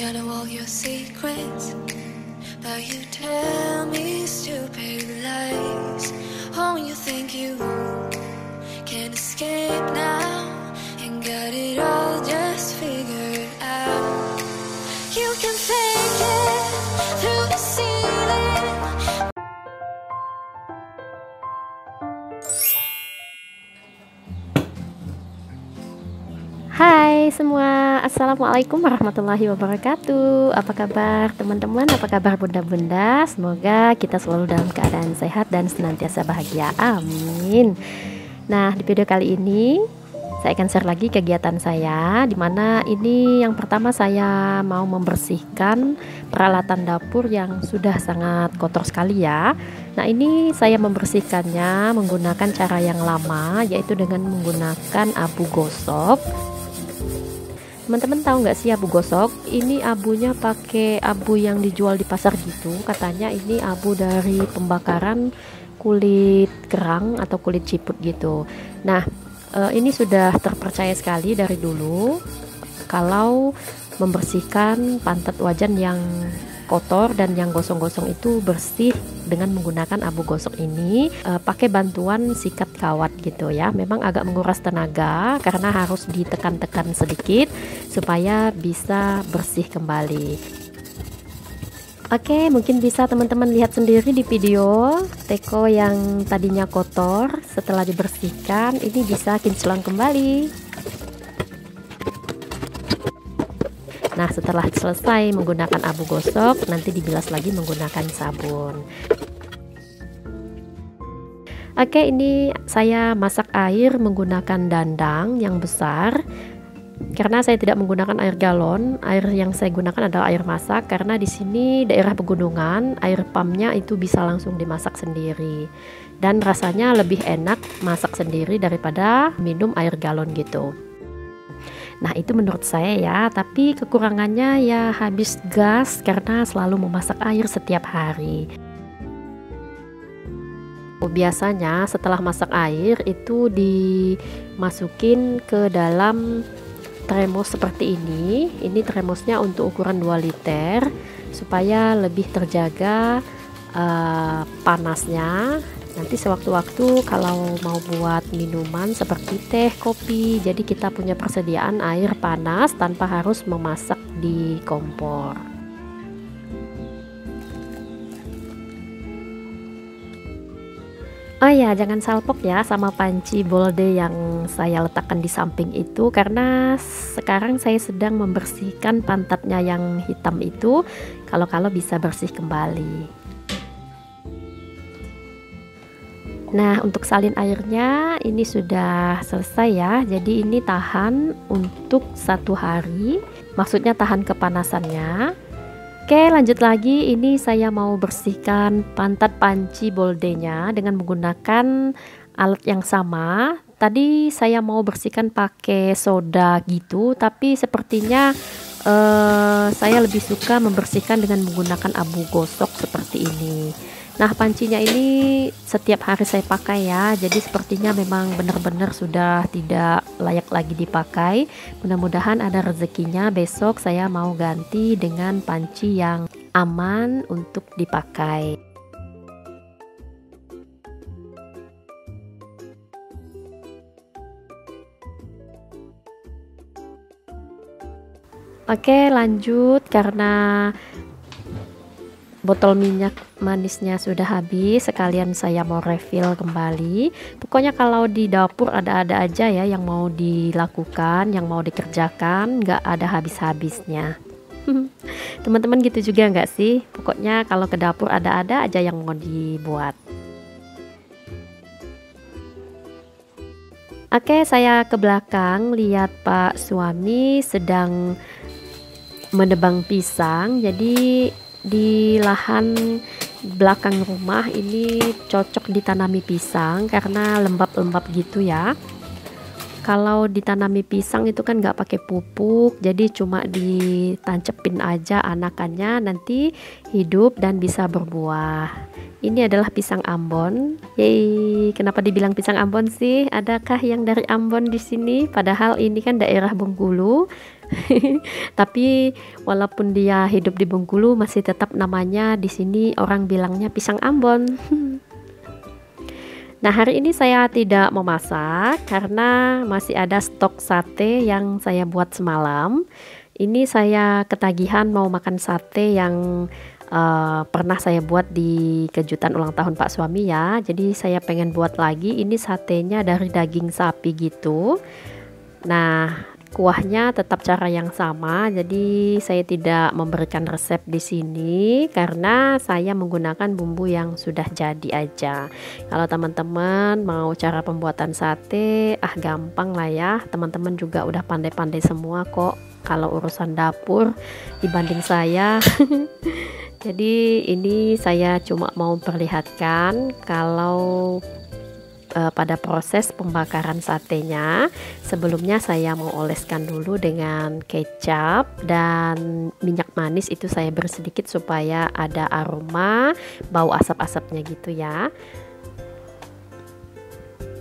I know all your secrets, but you tell me stupid lies. Oh, you think you can escape now and got it all just figured out. You can fake it through the ceiling. Hai semua, Assalamualaikum warahmatullahi wabarakatuh. Apa kabar teman-teman, apa kabar bunda-bunda? Semoga kita selalu dalam keadaan sehat dan senantiasa bahagia, amin. Nah, di video kali ini saya akan share lagi kegiatan saya, dimana ini yang pertama saya mau membersihkan peralatan dapur yang sudah sangat kotor sekali ya. Nah, ini saya membersihkannya menggunakan cara yang lama, yaitu dengan menggunakan abu gosok. Teman-teman tahu nggak sih abu gosok? Ini abunya pakai abu yang dijual di pasar gitu. Katanya ini abu dari pembakaran kulit kerang atau kulit ciput gitu. Nah, ini sudah terpercaya sekali dari dulu kalau membersihkan pantat wajan yang kotor dan yang gosong-gosong itu bersih dengan menggunakan abu gosok ini, pakai bantuan sikat kawat gitu ya. Memang agak menguras tenaga karena harus ditekan-tekan sedikit supaya bisa bersih kembali. Oke, mungkin bisa teman-teman lihat sendiri di video teko yang tadinya kotor setelah dibersihkan ini bisa kinclong kembali. Nah, setelah selesai menggunakan abu gosok, nanti dibilas lagi menggunakan sabun. Oke, ini saya masak air menggunakan dandang yang besar. Karena saya tidak menggunakan air galon, air yang saya gunakan adalah air masak karena di sini daerah pegunungan, air pumpnya itu bisa langsung dimasak sendiri. Dan rasanya lebih enak masak sendiri daripada minum air galon gitu. Nah, itu menurut saya ya, tapi kekurangannya ya habis gas karena selalu memasak air setiap hari. Biasanya setelah masak air itu dimasukin ke dalam termos seperti ini. Ini termosnya untuk ukuran 2 liter supaya lebih terjaga panasnya. Nanti sewaktu-waktu kalau mau buat minuman seperti teh, kopi, jadi kita punya persediaan air panas tanpa harus memasak di kompor. Oh ya, jangan salpok ya sama panci bolde yang saya letakkan di samping itu, karena sekarang saya sedang membersihkan pantatnya yang hitam itu, kalau bisa bersih kembali. Nah, untuk salin airnya ini sudah selesai ya, jadi ini tahan untuk 1 hari, maksudnya tahan kepanasannya. Oke, lanjut lagi, ini saya mau bersihkan pantat panci boldenya dengan menggunakan alat yang sama. Tadi saya mau bersihkan pakai soda gitu, tapi sepertinya saya lebih suka membersihkan dengan menggunakan abu gosok seperti ini. Nah, pancinya ini setiap hari saya pakai ya, jadi sepertinya memang benar-benar sudah tidak layak lagi dipakai. Mudah-mudahan ada rezekinya besok saya mau ganti dengan panci yang aman untuk dipakai. Oke, lanjut, karena botol minyak manisnya sudah habis, sekalian saya mau refill kembali. Pokoknya kalau di dapur ada-ada aja ya yang mau dilakukan, yang mau dikerjakan, nggak ada habis-habisnya. Teman-teman gitu juga nggak sih? Pokoknya kalau ke dapur ada-ada aja yang mau dibuat. Oke, saya ke belakang lihat Pak suami sedang menebang pisang. Jadi di lahan belakang rumah ini cocok ditanami pisang karena lembab-lembab gitu ya. Kalau ditanami pisang itu kan nggak pakai pupuk, jadi cuma ditancepin aja anakannya, nanti hidup dan bisa berbuah. Ini adalah pisang Ambon. Yeay, kenapa dibilang pisang Ambon sih? Adakah yang dari Ambon di sini? Padahal ini kan daerah Bengkulu. Tapi walaupun dia hidup di Bengkulu, masih tetap namanya di sini orang bilangnya pisang Ambon. Nah, hari ini saya tidak memasak karena masih ada stok sate yang saya buat semalam. Ini saya ketagihan mau makan sate yang pernah saya buat di kejutan ulang tahun Pak suami ya. Jadi saya pengen buat lagi. Ini satenya dari daging sapi gitu. Nah, kuahnya tetap cara yang sama. Jadi saya tidak memberikan resep di sini karena saya menggunakan bumbu yang sudah jadi aja. Kalau teman-teman mau cara pembuatan sate, gampang lah ya. Teman-teman juga udah pandai-pandai semua kok kalau urusan dapur dibanding saya. Jadi ini saya cuma mau perlihatkan kalau pada proses pembakaran satenya, sebelumnya saya mau oleskan dulu dengan kecap dan minyak manis, itu saya beri sedikit supaya ada aroma bau asap-asapnya gitu ya.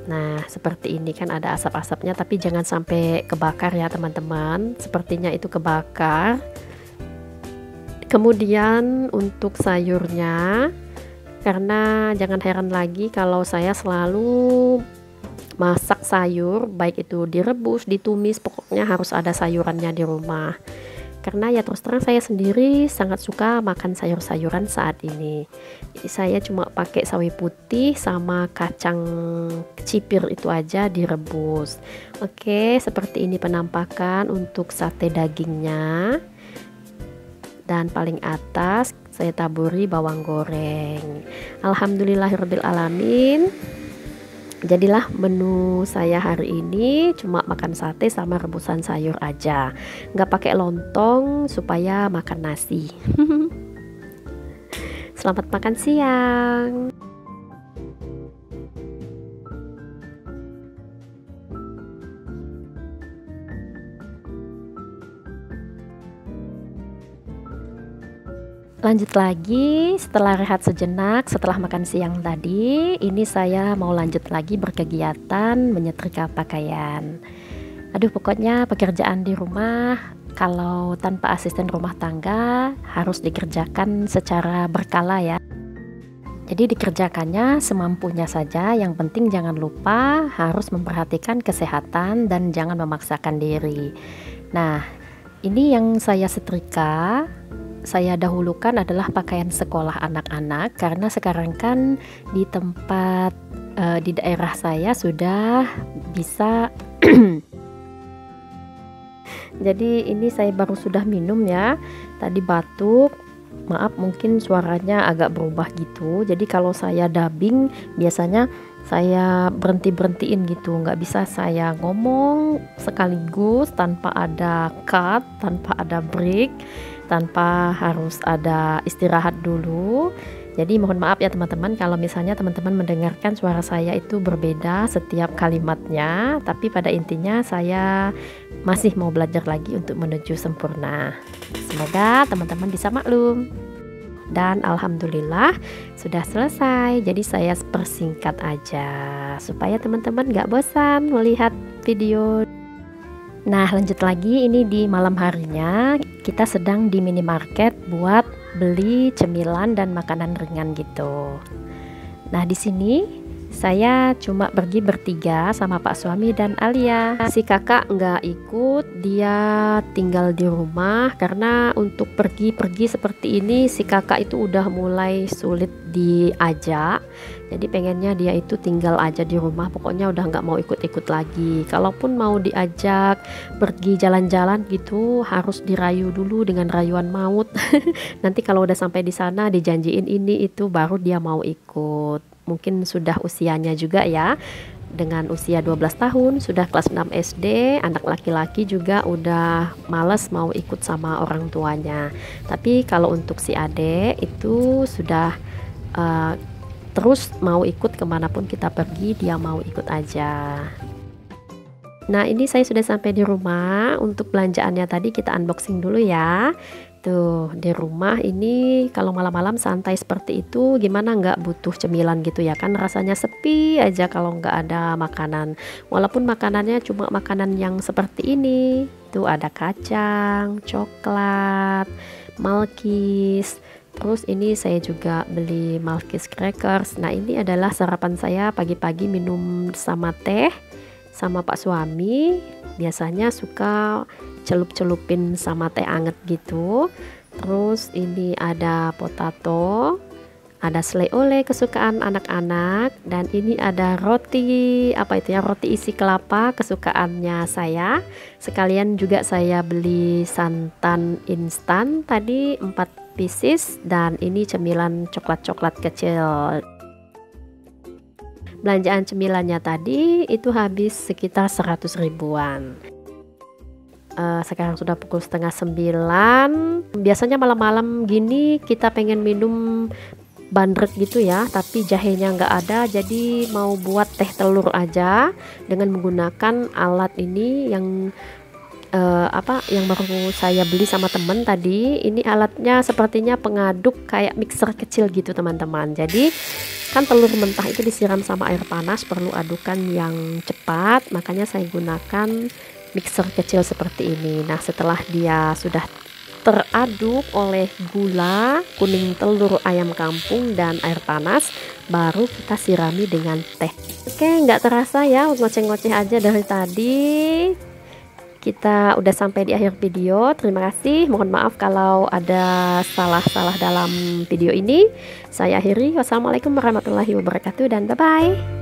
Nah, seperti ini kan ada asap-asapnya, tapi jangan sampai kebakar ya teman-teman. Sepertinya itu kebakar. Kemudian untuk sayurnya, karena jangan heran lagi kalau saya selalu masak sayur, baik itu direbus, ditumis, pokoknya harus ada sayurannya di rumah. Karena ya terus terang saya sendiri sangat suka makan sayur-sayuran saat ini. Jadi saya cuma pakai sawi putih sama kacang cipir itu aja direbus. Oke, seperti ini penampakan untuk sate dagingnya. Dan paling atas saya taburi bawang goreng. Alhamdulillahirabbil alamin. Jadilah menu saya hari ini cuma makan sate sama rebusan sayur aja. Nggak pakai lontong supaya makan nasi. Selamat makan siang. Lanjut lagi setelah rehat sejenak setelah makan siang tadi, ini saya mau lanjut lagi berkegiatan menyetrika pakaian. Aduh, pokoknya pekerjaan di rumah kalau tanpa asisten rumah tangga harus dikerjakan secara berkala ya. Jadi dikerjakannya semampunya saja, yang penting jangan lupa harus memperhatikan kesehatan dan jangan memaksakan diri. Nah, ini yang saya setrika saya dahulukan adalah pakaian sekolah anak-anak, karena sekarang kan di tempat di daerah saya sudah bisa jadi ini saya baru sudah minum ya, tadi batuk, maaf mungkin suaranya agak berubah gitu. Jadi kalau saya dubbing biasanya saya berhentiin gitu, nggak bisa saya ngomong sekaligus tanpa ada cut, tanpa ada break, tanpa harus ada istirahat dulu. Jadi mohon maaf ya teman-teman kalau misalnya teman-teman mendengarkan suara saya itu berbeda setiap kalimatnya, tapi pada intinya saya masih mau belajar lagi untuk menuju sempurna. Semoga teman-teman bisa maklum. Dan alhamdulillah sudah selesai, jadi saya persingkat aja supaya teman-teman gak bosan melihat video. Nah, lanjut lagi, ini di malam harinya kita sedang di minimarket buat beli cemilan dan makanan ringan gitu. Nah, di sini saya cuma pergi bertiga sama Pak suami dan Alia. Si kakak nggak ikut, dia tinggal di rumah karena untuk pergi-pergi seperti ini si kakak itu udah mulai sulit diajak. Jadi pengennya dia itu tinggal aja di rumah, pokoknya udah nggak mau ikut-ikut lagi. Kalaupun mau diajak pergi jalan-jalan gitu harus dirayu dulu dengan rayuan maut. Nanti kalau udah sampai di sana dijanjiin ini itu baru dia mau ikut. Mungkin sudah usianya juga ya, dengan usia 12 tahun sudah kelas 6 SD, anak laki-laki juga udah males mau ikut sama orang tuanya. Tapi kalau untuk si adek itu sudah terus mau ikut kemanapun kita pergi, dia mau ikut aja. Nah, ini saya sudah sampai di rumah. Untuk belanjaannya tadi kita unboxing dulu ya. Tuh, di rumah ini kalau malam-malam santai seperti itu, gimana nggak butuh cemilan gitu ya kan, rasanya sepi aja kalau nggak ada makanan. Walaupun makanannya cuma makanan yang seperti ini. Tuh ada kacang, coklat, Malkis. Terus ini saya juga beli Malkis crackers. Nah, ini adalah sarapan saya pagi-pagi minum sama teh. Sama Pak suami biasanya suka celup-celupin sama teh anget gitu. Terus ini ada potato, ada selai oleh kesukaan anak-anak, dan ini ada roti, apa itu ya, roti isi kelapa kesukaannya saya. Sekalian juga saya beli santan instan tadi 4 pieces, dan ini cemilan coklat-coklat kecil. Belanjaan cemilannya tadi itu habis sekitar 100 ribuan. Sekarang sudah pukul setengah 9. Biasanya malam-malam gini kita pengen minum bandrek gitu ya, tapi jahenya nggak ada, jadi mau buat teh telur aja dengan menggunakan alat ini yang yang baru saya beli sama temen tadi. Ini alatnya sepertinya pengaduk kayak mixer kecil gitu teman-teman. Jadi kan telur mentah itu disiram sama air panas, perlu adukan yang cepat, makanya saya gunakan mixer kecil seperti ini. Nah, setelah dia sudah teraduk oleh gula, kuning telur ayam kampung, dan air panas, baru kita sirami dengan teh. Oke, nggak terasa ya, ngoceh-ngoceh aja dari tadi. Kita udah sampai di akhir video. Terima kasih. Mohon maaf kalau ada salah-salah dalam video ini. Saya akhiri. Wassalamualaikum warahmatullahi wabarakatuh dan bye-bye.